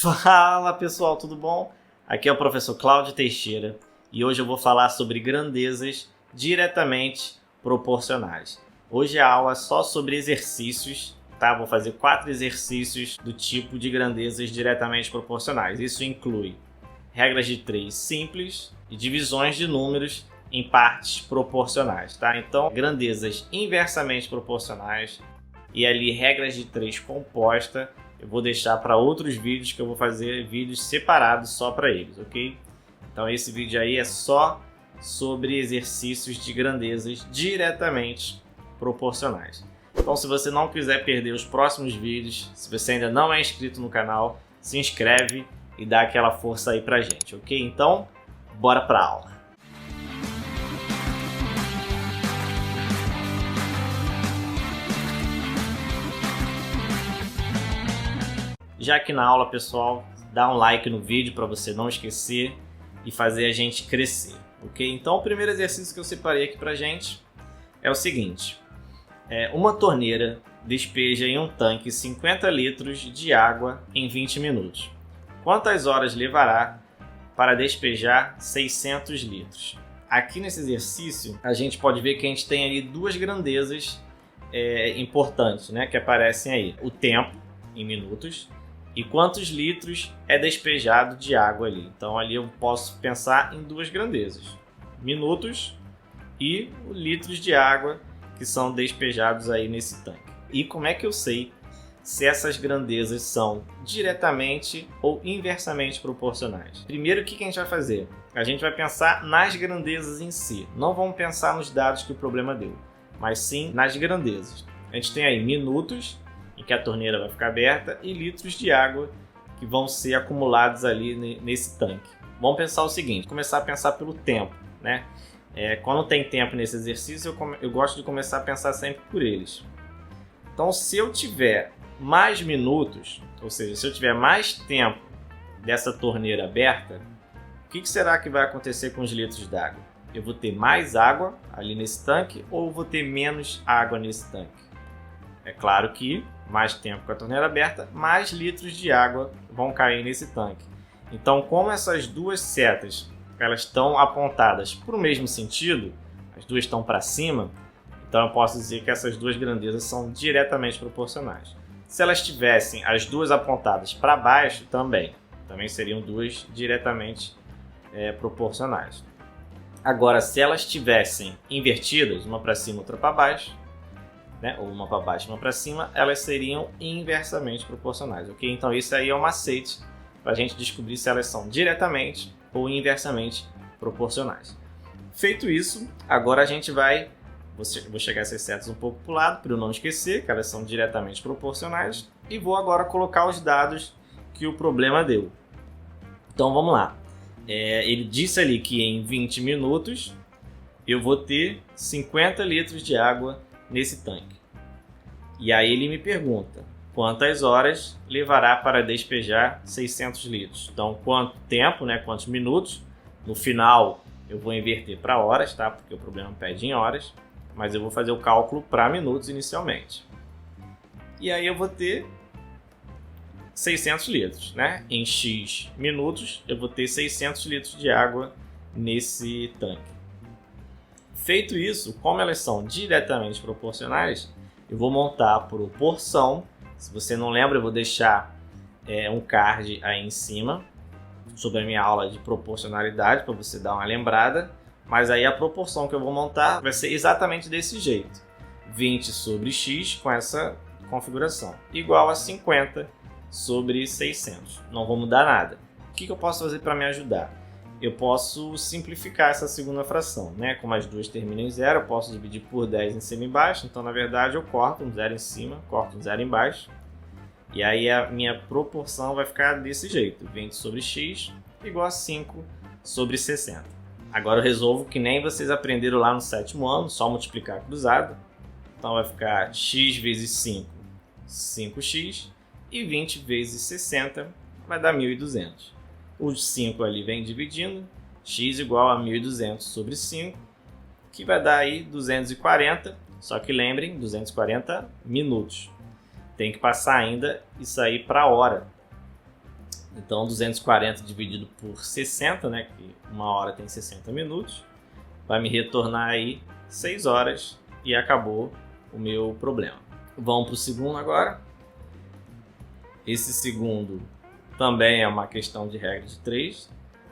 Fala pessoal, tudo bom? Aqui é o professor Cláudio Teixeira e hoje eu vou falar sobre grandezas diretamente proporcionais. Hoje a aula é só sobre exercícios, tá? Vou fazer 4 exercícios do tipo de grandezas diretamente proporcionais. Isso inclui regras de 3 simples e divisões de números em partes proporcionais, tá? Então, grandezas inversamente proporcionais e ali regras de 3 composta. Eu vou deixar para outros vídeos que eu vou fazer vídeos separados só para eles, ok? Então esse vídeo aí é só sobre exercícios de grandezas diretamente proporcionais. Então se você não quiser perder os próximos vídeos, se você ainda não é inscrito no canal, se inscreve e dá aquela força aí pra gente, ok? Então, bora pra aula! Já aqui na aula, pessoal, dá um like no vídeo para você não esquecer e fazer a gente crescer, ok? Então o primeiro exercício que eu separei aqui pra gente é o seguinte. Uma torneira despeja em um tanque 50 litros de água em 20 minutos. Quantas horas levará para despejar 600 litros? Aqui nesse exercício a gente pode ver que a gente tem ali duas grandezas importantes, né, que aparecem aí. O tempo em minutos e quantos litros é despejado de água ali. Então ali eu posso pensar em duas grandezas, minutos e litros de água que são despejados aí nesse tanque. E como é que eu sei se essas grandezas são diretamente ou inversamente proporcionais? Primeiro, o que a gente vai fazer? A gente vai pensar nas grandezas em si. Não vamos pensar nos dados que o problema deu, mas sim nas grandezas. A gente tem aí minutos, em que a torneira vai ficar aberta, e litros de água que vão ser acumulados ali nesse tanque. Vamos pensar o seguinte, começar a pensar pelo tempo, né? Quando tem tempo nesse exercício, eu gosto de começar a pensar sempre por eles. Então, se eu tiver mais minutos, ou seja, se eu tiver mais tempo dessa torneira aberta, o que será que vai acontecer com os litros d'água? Eu vou ter mais água ali nesse tanque ou vou ter menos água nesse tanque? É claro que mais tempo com a torneira aberta, mais litros de água vão cair nesse tanque. Então, como essas duas setas elas estão apontadas para o mesmo sentido, as duas estão para cima, então eu posso dizer que essas duas grandezas são diretamente proporcionais. Se elas tivessem as duas apontadas para baixo, também seriam duas diretamente proporcionais. Agora, se elas estivessem invertidas, uma para cima, outra para baixo, né, ou uma para baixo e uma para cima, elas seriam inversamente proporcionais, ok? Então isso aí é um macete para a gente descobrir se elas são diretamente ou inversamente proporcionais. Feito isso, agora a gente vou chegar essas setas um pouco para o lado, para eu não esquecer que elas são diretamente proporcionais, e vou agora colocar os dados que o problema deu. Então vamos lá. Ele disse ali que em 20 minutos eu vou ter 50 litros de água nesse tanque. E aí ele me pergunta quantas horas levará para despejar 600 litros. Então, quanto tempo, né? Quantos minutos? No final eu vou inverter para horas, tá? Porque o problema pede em horas, mas eu vou fazer o cálculo para minutos inicialmente. E aí eu vou ter 600 litros, né? Em X minutos eu vou ter 600 litros de água nesse tanque. Feito isso, como elas são diretamente proporcionais, eu vou montar a proporção. Se você não lembra, eu vou deixar um card aí em cima sobre a minha aula de proporcionalidade para você dar uma lembrada. Mas aí a proporção que eu vou montar vai ser exatamente desse jeito. 20 sobre x com essa configuração, igual a 50 sobre 600. Não vou mudar nada. O que eu posso fazer para me ajudar? Eu posso simplificar essa segunda fração, né? Como as duas terminam em zero, eu posso dividir por 10 em cima e embaixo. Então, na verdade, eu corto um zero em cima, corto um zero embaixo. E aí a minha proporção vai ficar desse jeito. 20 sobre x igual a 5 sobre 60. Agora eu resolvo que nem vocês aprenderam lá no 7º ano, só multiplicar cruzado. Então vai ficar x vezes 5, 5x. E 20 vezes 60 vai dar 1.200. O 5 ali vem dividindo, x igual a 1.200 sobre 5, que vai dar aí 240, só que lembrem, 240 minutos. Tem que passar ainda isso aí para hora. Então 240 dividido por 60, né, que uma hora tem 60 minutos, vai me retornar aí 6 horas e acabou o meu problema. Vamos para o segundo agora. Esse segundo também é uma questão de regra de 3.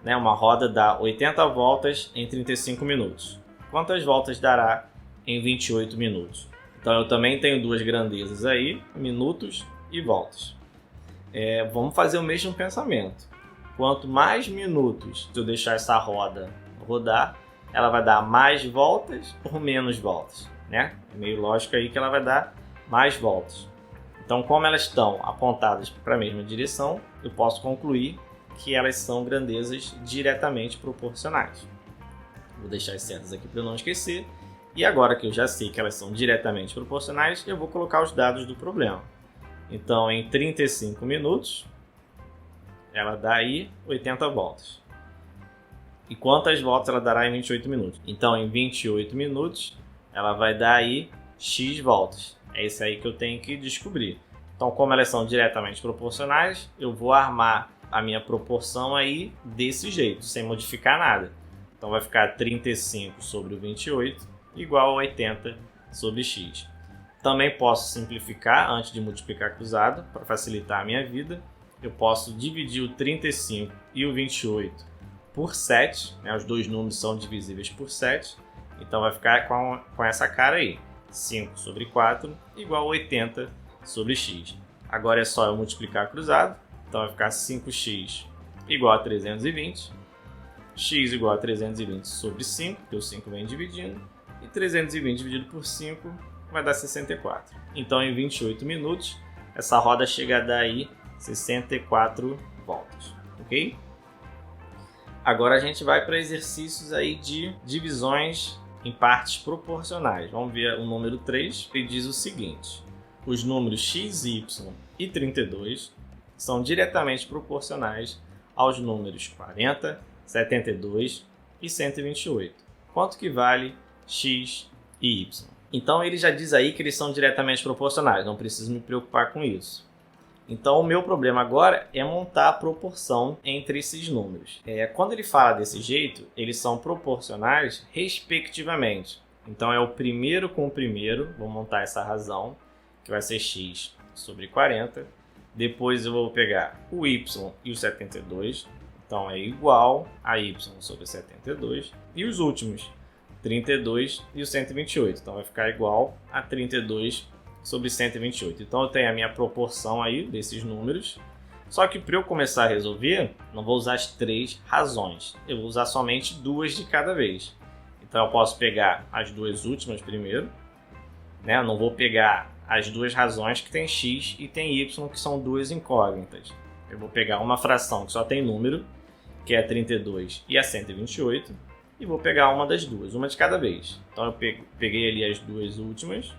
Né? Uma roda dá 80 voltas em 35 minutos. Quantas voltas dará em 28 minutos? Então eu também tenho duas grandezas aí, minutos e voltas. Vamos fazer o mesmo pensamento. Quanto mais minutos eu deixar essa roda rodar, ela vai dar mais voltas ou menos voltas, né? É meio lógico aí que ela vai dar mais voltas. Então, como elas estão apontadas para a mesma direção, eu posso concluir que elas são grandezas diretamente proporcionais. Vou deixar as setas aqui para eu não esquecer. E agora que eu já sei que elas são diretamente proporcionais, eu vou colocar os dados do problema. Então, em 35 minutos, ela dá aí 80 voltas. E quantas voltas ela dará em 28 minutos? Então, em 28 minutos, ela vai dar aí X voltas. É isso aí que eu tenho que descobrir. Então, como elas são diretamente proporcionais, eu vou armar a minha proporção aí desse jeito, sem modificar nada. Então, vai ficar 35 sobre o 28 igual a 80 sobre X. Também posso simplificar antes de multiplicar cruzado, para facilitar a minha vida. Eu posso dividir o 35 e o 28 por 7, né? Os dois números são divisíveis por 7, então vai ficar com essa cara aí, 5 sobre 4 igual a 80 sobre x. Agora é só eu multiplicar cruzado, então vai ficar 5x igual a 320, x igual a 320 sobre 5, porque o 5 vem dividindo, e 320 dividido por 5 vai dar 64. Então em 28 minutos, essa roda chega a dar aí 64 voltas, ok? Agora a gente vai para exercícios aí de divisões em partes proporcionais. Vamos ver o número 3, que diz o seguinte: os números x, y e 32 são diretamente proporcionais aos números 40, 72 e 128. Quanto que vale x e y? Então ele já diz aí que eles são diretamente proporcionais, não preciso me preocupar com isso. Então o meu problema agora é montar a proporção entre esses números. Quando ele fala desse jeito, eles são proporcionais respectivamente. Então é o primeiro com o primeiro, vou montar essa razão, que vai ser x sobre 40. Depois eu vou pegar o y e o 72, então é igual a y sobre 72. E os últimos, 32 e o 128, então vai ficar igual a 32 sobre 128. Então eu tenho a minha proporção aí desses números. Só que para eu começar a resolver, não vou usar as 3 razões. Eu vou usar somente 2 de cada vez. Então eu posso pegar as duas últimas primeiro, né? Eu não vou pegar as duas razões que tem x e tem y, que são duas incógnitas. Eu vou pegar uma fração que só tem número, que é a 32 e a 128, e vou pegar uma das duas, uma de cada vez. Então eu peguei ali as duas últimas.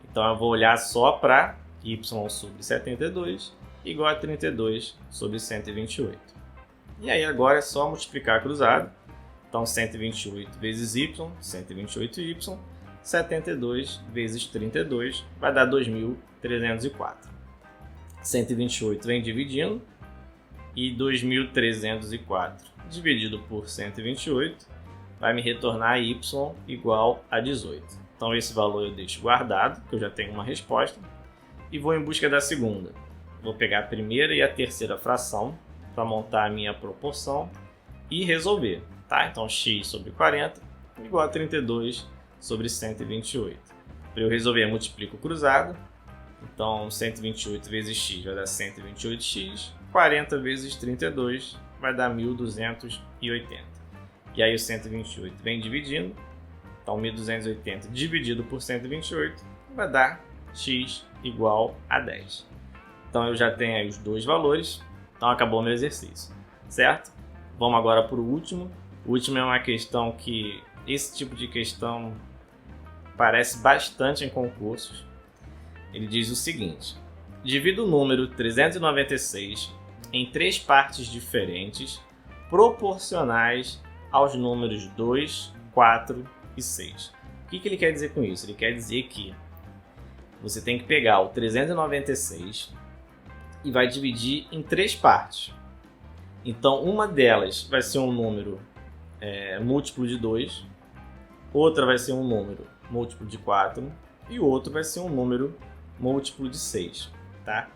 Então eu vou olhar só para y sobre 72 igual a 32 sobre 128. E aí agora é só multiplicar cruzado. Então 128 vezes y, 128y, 72 vezes 32 vai dar 2.304. 128 vem dividindo e 2.304 dividido por 128 vai me retornar y igual a 18. Então esse valor eu deixo guardado, que eu já tenho uma resposta, e vou em busca da segunda. Vou pegar a primeira e a terceira fração para montar a minha proporção e resolver. Tá? Então x sobre 40 igual a 32 sobre 128. Para eu resolver, eu multiplico cruzado. Então 128 vezes x vai dar 128x, 40 vezes 32 vai dar 1.280. E aí o 128 vem dividindo. Então 1.280 dividido por 128 vai dar x igual a 10. Então eu já tenho aí os dois valores. Então acabou o meu exercício, certo? Vamos agora para o último. O último é uma questão que esse tipo de questão aparece bastante em concursos. Ele diz o seguinte: divida o número 396 em 3 partes diferentes, proporcionais aos números 2, 4 e 6. O que ele quer dizer com isso? Ele quer dizer que você tem que pegar o 396 e vai dividir em 3 partes. Então, uma delas vai ser um número múltiplo de 2, outra vai ser um número múltiplo de 4 e o outro vai ser um número múltiplo de 6. Tá?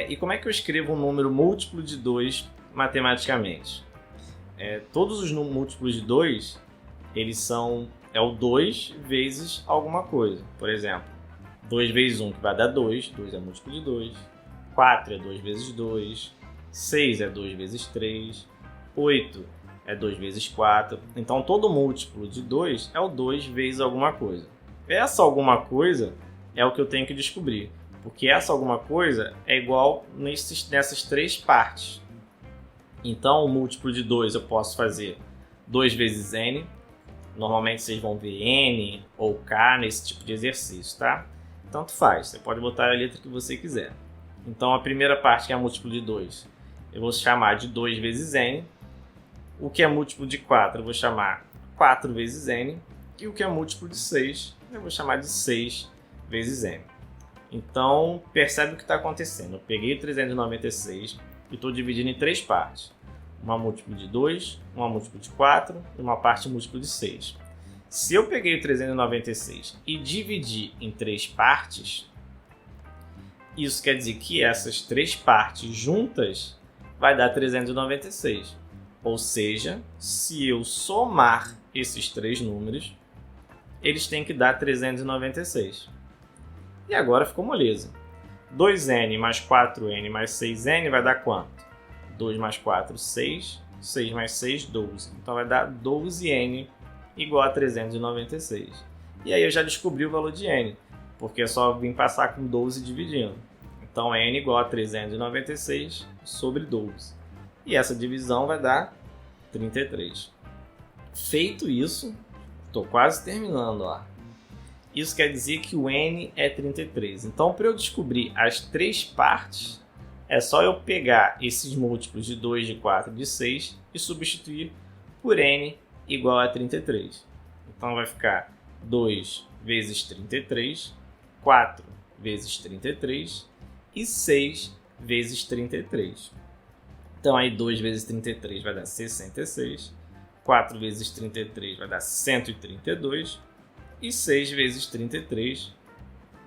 E como é que eu escrevo um número múltiplo de 2 matematicamente? Todos os múltiplos de 2, eles são o 2 vezes alguma coisa. Por exemplo, 2 vezes 1 que vai dar 2, 2 é múltiplo de 2, 4 é 2 vezes 2, 6 é 2 vezes 3, 8 é 2 vezes 4. Então todo múltiplo de 2 é o 2 vezes alguma coisa. Essa alguma coisa é o que eu tenho que descobrir, porque essa alguma coisa é igual nessas 3 partes. Então o múltiplo de 2 eu posso fazer 2 vezes n. Normalmente vocês vão ver n ou k nesse tipo de exercício, tá? Tanto faz, você pode botar a letra que você quiser. Então a primeira parte, que é múltiplo de 2, eu vou chamar de 2 vezes n. O que é múltiplo de 4 eu vou chamar 4 vezes n. E o que é múltiplo de 6 eu vou chamar de 6 vezes n. Então percebe o que está acontecendo. Eu peguei o 396 e estou dividindo em 3 partes. Uma múltiplo de 2, uma múltiplo de 4 e uma parte múltiplo de 6. Se eu peguei o 396 e dividi em 3 partes, isso quer dizer que essas 3 partes juntas vai dar 396. Ou seja, se eu somar esses 3 números, eles têm que dar 396. E agora ficou moleza. 2n mais 4n mais 6n vai dar quanto? 2 mais 4, 6. 6 mais 6, 12. Então vai dar 12n igual a 396. E aí eu já descobri o valor de n, porque é só vim passar com 12 dividindo. Então n igual a 396 sobre 12. E essa divisão vai dar 33. Feito isso, estou quase terminando. Ó. Isso quer dizer que o n é 33. Então, para eu descobrir as 3 partes, é só eu pegar esses múltiplos de 2, de 4 e de 6 e substituir por n igual a 33. Então vai ficar 2 vezes 33, 4 vezes 33 e 6 vezes 33. Então aí 2 vezes 33 vai dar 66, 4 vezes 33 vai dar 132 e 6 vezes 33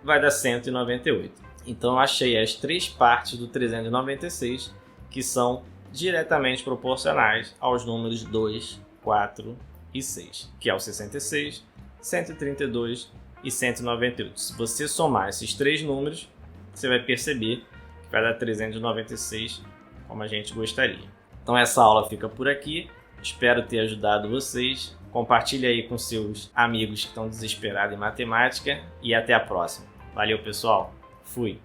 vai dar 198. Então eu achei as 3 partes do 396 que são diretamente proporcionais aos números 2, 4 e 6, que é o 66, 132 e 198. Se você somar esses 3 números, você vai perceber que vai dar 396 como a gente gostaria. Então essa aula fica por aqui. Espero ter ajudado vocês. Compartilhe aí com seus amigos que estão desesperados em matemática e até a próxima. Valeu, pessoal. Fui.